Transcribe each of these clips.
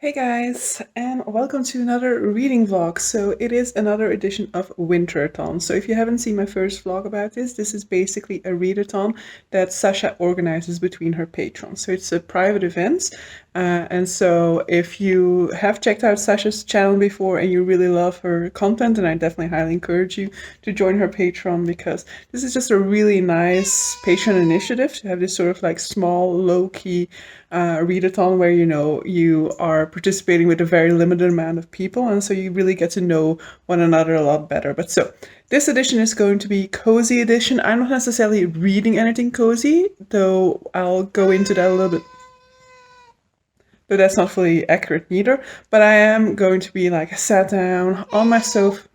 Hey guys, and welcome to another reading vlog. So it is another edition of Winterathon. So if you haven't seen my first vlog about this is basically a readathon that Sasha organizes between her patrons. So it's a private event. And so if you have checked out Sasha's channel before and you really love her content, then I definitely highly encourage you to join her Patreon, because this is just a really nice patron initiative to have this sort of like small, low-key readathon where you are participating with a very limited amount of people, and so you really get to know one another a lot better. But so this edition is going to be cozy edition. I'm not necessarily reading anything cozy, though I'll go into that a little bit. But that's not fully accurate neither. But I am going to be like sat down on my sofa.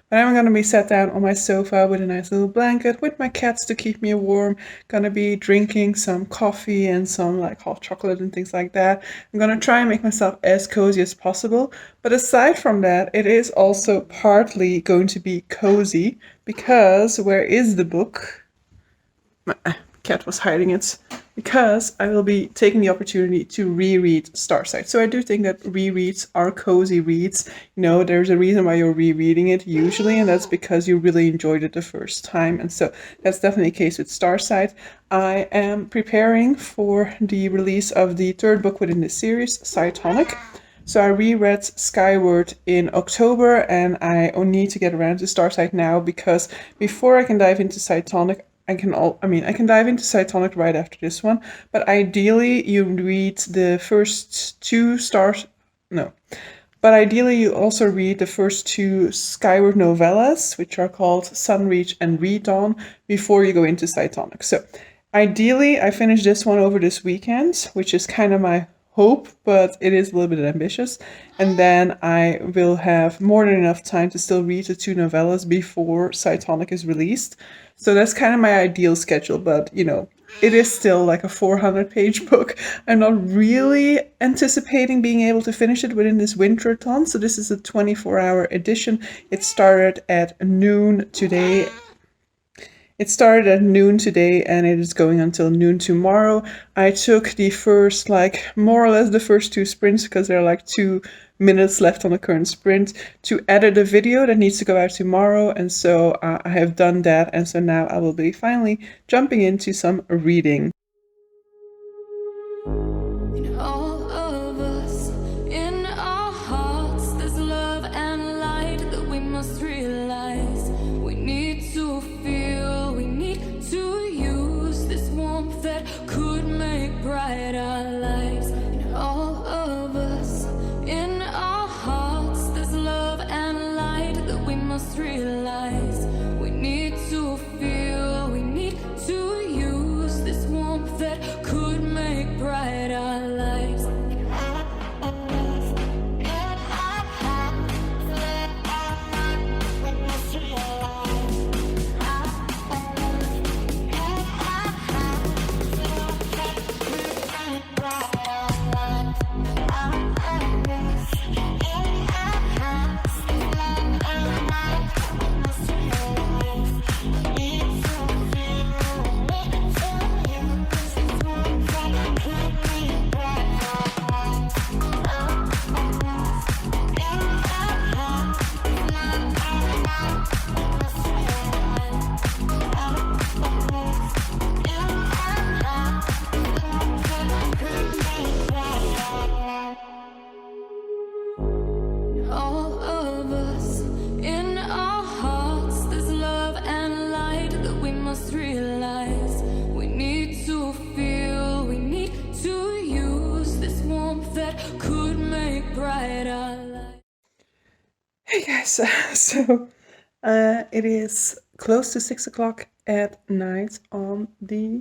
But I'm gonna be sat down on my sofa with a nice little blanket with my cats to keep me warm. Gonna be drinking some coffee and some like hot chocolate and things like that. I'm gonna try and make myself as cozy as possible. But aside from that, it is also partly going to be cozy because where is the book? My cat was hiding it. Because I will be taking the opportunity to reread Starsight. So I do think that rereads are cozy reads. There's a reason why you're rereading it usually, and that's because you really enjoyed it the first time. And so that's definitely the case with Starsight. I am preparing for the release of the third book within the series, Cytonic. So I reread Skyward in October, and I only need to get around to Starsight now, because before I can dive into Cytonic, I can dive into Cytonic right after this one, but ideally you read the first two stars. No. But ideally you also read the first two Skyward novellas, which are called Sunreach and Redawn, before you go into Cytonic. So ideally I finish this one over this weekend, which is kind of my hope, but it is a little bit ambitious. And then I will have more than enough time to still read the two novellas before Cytonic is released. So that's kind of my ideal schedule, but it is still like a 400-page book. I'm not really anticipating being able to finish it within this Winterathon. So this is a 24-hour edition. It started at noon today. And it is going until noon tomorrow. I took the first, more or less the first two sprints, because there are like 2 minutes left on the current sprint, to edit a video that needs to go out tomorrow. And so I have done that. And so now I will be finally jumping into some reading. Hey guys, so it is close to 6 o'clock at night on the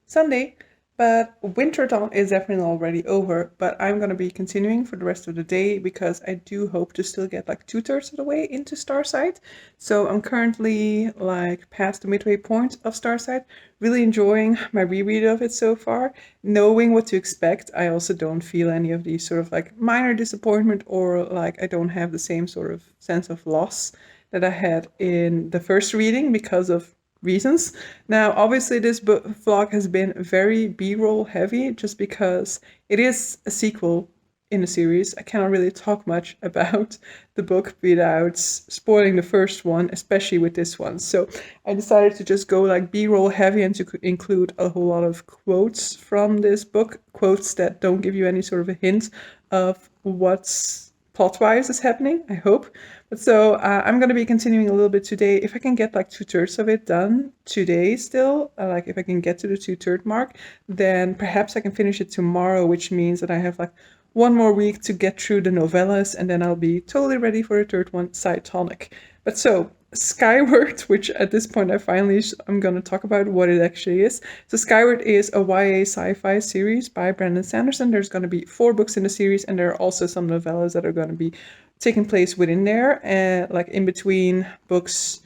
Sunday, but Winterathon is definitely already over, but I'm gonna be continuing for the rest of the day because I do hope to still get like 2/3 of the way into Starsight. So I'm currently like past the midway point of Starsight, really enjoying my reread of it so far. Knowing what to expect, I also don't feel any of these sort of like minor disappointment, or like I don't have the same sort of sense of loss that I had in the first reading because of reasons. Now, obviously this vlog has been very B-roll heavy just because it is a sequel in the series. I cannot really talk much about the book without spoiling the first one, especially with this one. So I decided to just go like B-roll heavy and to include a whole lot of quotes from this book, quotes that don't give you any sort of a hint of what's plot-wise is happening, I hope. But so I'm going to be continuing a little bit today. If I can get like 2/3 of it done today still, like if I can get to the 2/3 mark, then perhaps I can finish it tomorrow, which means that I have like one more week to get through the novellas, and then I'll be totally ready for the third one, Cytonic. But so, Skyward, which at this point I'm going to talk about what it actually is. So Skyward is a YA sci-fi series by Brandon Sanderson. There's going to be 4 books in the series, and there are also some novellas that are going to be taking place within there, and like in between books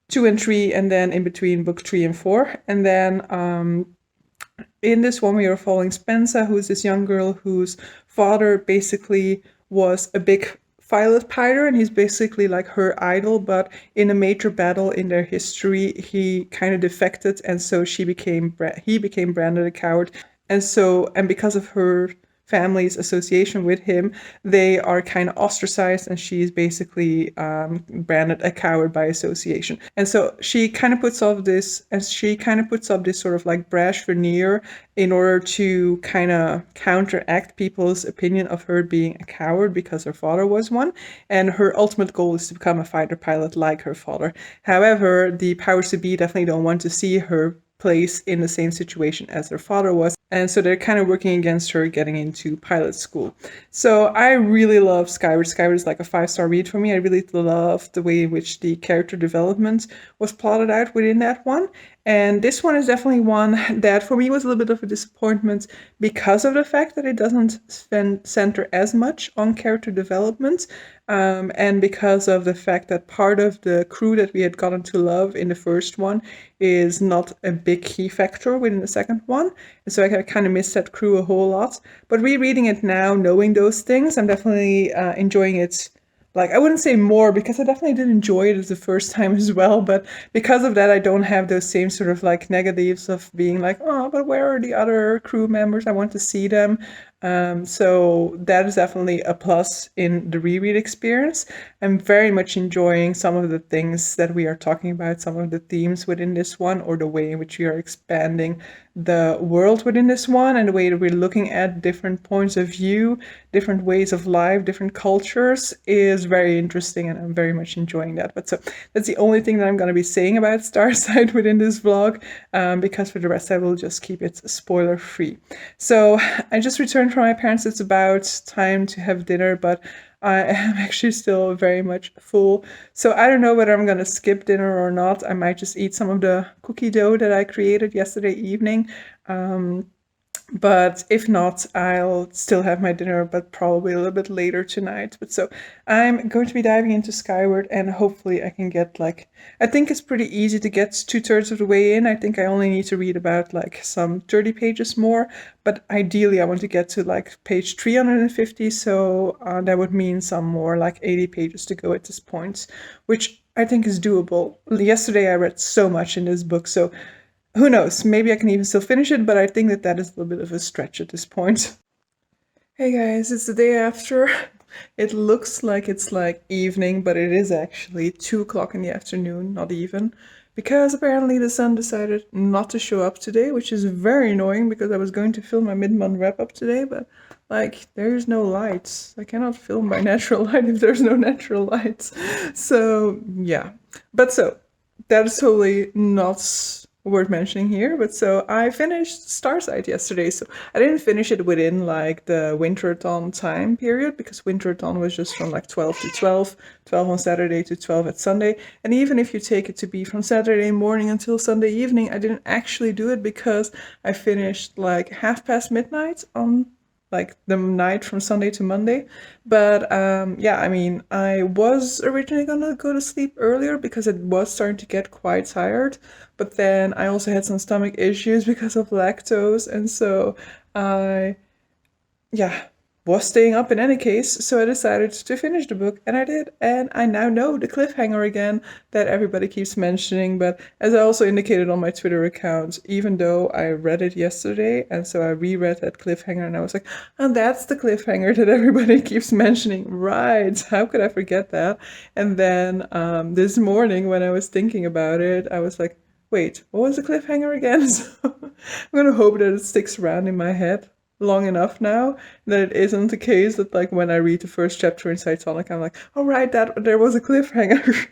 2 and 3, and then in between book 3 and 4. And then in this one, we are following Spencer, who's this young girl whose father basically was a big violet pyre, and he's basically like her idol, but in a major battle in their history, he kind of defected, and so he became branded a coward. And because of her family's association with him, they are kind of ostracized, and she's basically branded a coward by association. And so she kind of puts up this sort of like brash veneer in order to kind of counteract people's opinion of her being a coward because her father was one. And her ultimate goal is to become a fighter pilot like her father. However, the powers to be definitely don't want to see her place in the same situation as her father was, and so they're kind of working against her getting into pilot school. So I really love Skyward. Skyward is like a 5-star read for me. I really love the way in which the character development was plotted out within that one. And this one is definitely one that for me was a little bit of a disappointment because of the fact that it doesn't center as much on character development, and because of the fact that part of the crew that we had gotten to love in the first one is not a big key factor within the second one. And so I kind of missed that crew a whole lot. But rereading it now, knowing those things, I'm definitely enjoying it. Like, I wouldn't say more, because I definitely did enjoy it as the first time as well, but because of that, I don't have those same sort of like negatives of being like, oh, but where are the other crew members? I want to see them. So that is definitely a plus in the reread experience. I'm very much enjoying some of the things that we are talking about, some of the themes within this one, or the way in which we are expanding the world within this one, and the way that we're looking at different points of view, different ways of life, different cultures is very interesting, and I'm very much enjoying that. But so that's the only thing that I'm going to be saying about Starsight within this vlog, because for the rest I will just keep it spoiler free. So I just returned from my parents. It's about time to have dinner, but I am actually still very much full. So I don't know whether I'm going to skip dinner or not. I might just eat some of the cookie dough that I created yesterday evening. But if not, I'll still have my dinner, but probably a little bit later tonight. But so I'm going to be diving into Skyward, and hopefully I can get like, I think it's pretty easy to get 2/3 of the way in. I think I only need to read about like some 30 pages more, but ideally I want to get to like page 350. So that would mean some more like 80 pages to go at this point, which I think is doable. Yesterday I read so much in this book, so who knows, maybe I can even still finish it, but I think that that is a little bit of a stretch at this point. Hey guys, it's the day after. It looks like it's like evening, but it is actually 2 o'clock in the afternoon, not even, because apparently the sun decided not to show up today, which is very annoying because I was going to film my mid-month wrap-up today, but like, there's no lights. I cannot film by natural light if there's no natural lights. So yeah, but so that is totally not worth mentioning here, but so I finished Starsight yesterday. So I didn't finish it within like the Winterathon time period, because Winterathon was just from like 12 to 12, 12 on Saturday to 12 at Sunday. And even if you take it to be from Saturday morning until Sunday evening, I didn't actually do it because I finished like midnight on like the night from Sunday to Monday. But yeah, I mean, I was originally gonna go to sleep earlier because it was starting to get quite tired, but then I also had some stomach issues because of lactose, and so yeah, was staying up in any case, so I decided to finish the book, and I did. And I now know the cliffhanger again that everybody keeps mentioning. But as I also indicated on my Twitter account, even though I read it yesterday, and so I reread that cliffhanger, and I was like, and that's the cliffhanger that everybody keeps mentioning. Right, how could I forget that? And then this morning when I was thinking about it, I was like, wait, what was the cliffhanger again? So I'm gonna hope that it sticks around in my head long enough now that it isn't the case that, like, when I read the first chapter in Cytonic, I'm like, oh right, that there was a cliffhanger.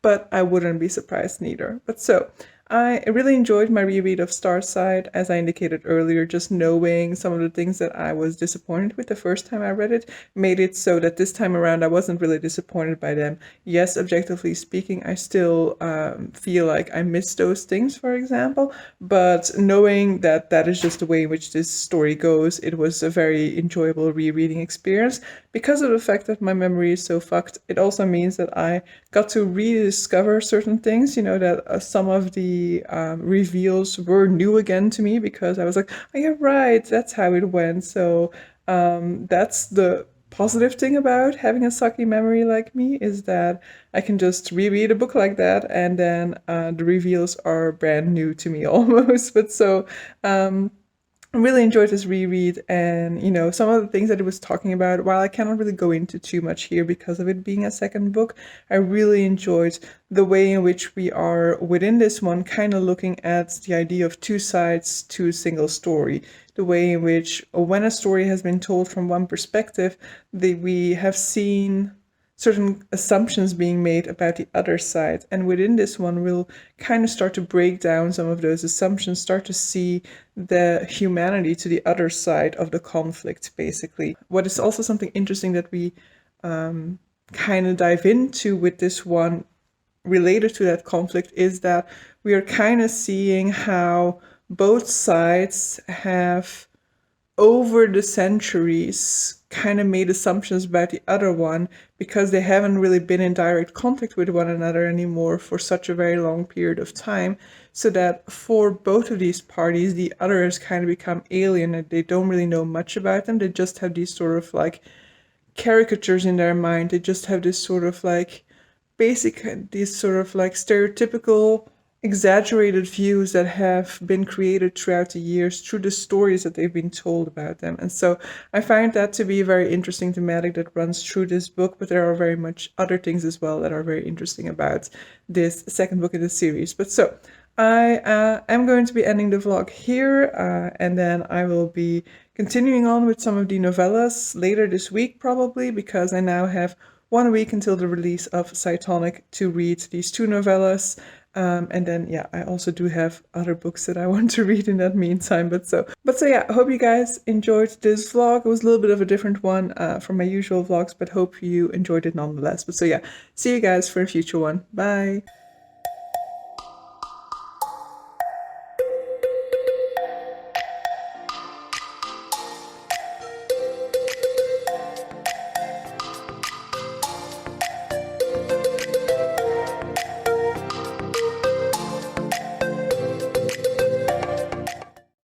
But I wouldn't be surprised neither. But so I really enjoyed my reread of Starsight, as I indicated earlier. Just knowing some of the things that I was disappointed with the first time I read it made it so that this time around I wasn't really disappointed by them. Yes, objectively speaking, I still feel like I missed those things, for example, but knowing that that is just the way in which this story goes, it was a very enjoyable rereading experience. Because of the fact that my memory is so fucked, it also means that I got to rediscover certain things, you know, that some of the reveals were new again to me, because I was like, oh yeah, right, that's how it went. So that's the positive thing about having a sucky memory like me, is that I can just reread a book like that, and then the reveals are brand new to me almost. But so I really enjoyed this reread, and you know, some of the things that it was talking about, while I cannot really go into too much here because of it being a second book, I really enjoyed the way in which we are within this one kind of looking at the idea of two sides to a single story. The way in which, when a story has been told from one perspective, we have seen certain assumptions being made about the other side. And within this one, we'll kind of start to break down some of those assumptions, start to see the humanity to the other side of the conflict, basically. What is also something interesting that we kind of dive into with this one related to that conflict is that we are kind of seeing how both sides have, over the centuries, kind of made assumptions about the other one, because they haven't really been in direct contact with one another anymore for such a very long period of time. So that for both of these parties, the other has kind of become alien, and they don't really know much about them. They just have these sort of like caricatures in their mind. They just have this sort of like these sort of like stereotypical, exaggerated views that have been created throughout the years through the stories that they've been told about them. And so I find that to be a very interesting thematic that runs through this book, but there are very much other things as well that are very interesting about this second book in the series. But so I am going to be ending the vlog here, and then I will be continuing on with some of the novellas later this week, probably, because I now have 1 week until the release of Cytonic to read these two novellas. And then, yeah, I also do have other books that I want to read in that meantime. But so yeah, I hope you guys enjoyed this vlog. It was a little bit of a different one from my usual vlogs, but hope you enjoyed it nonetheless. But so yeah, see you guys for a future one. Bye!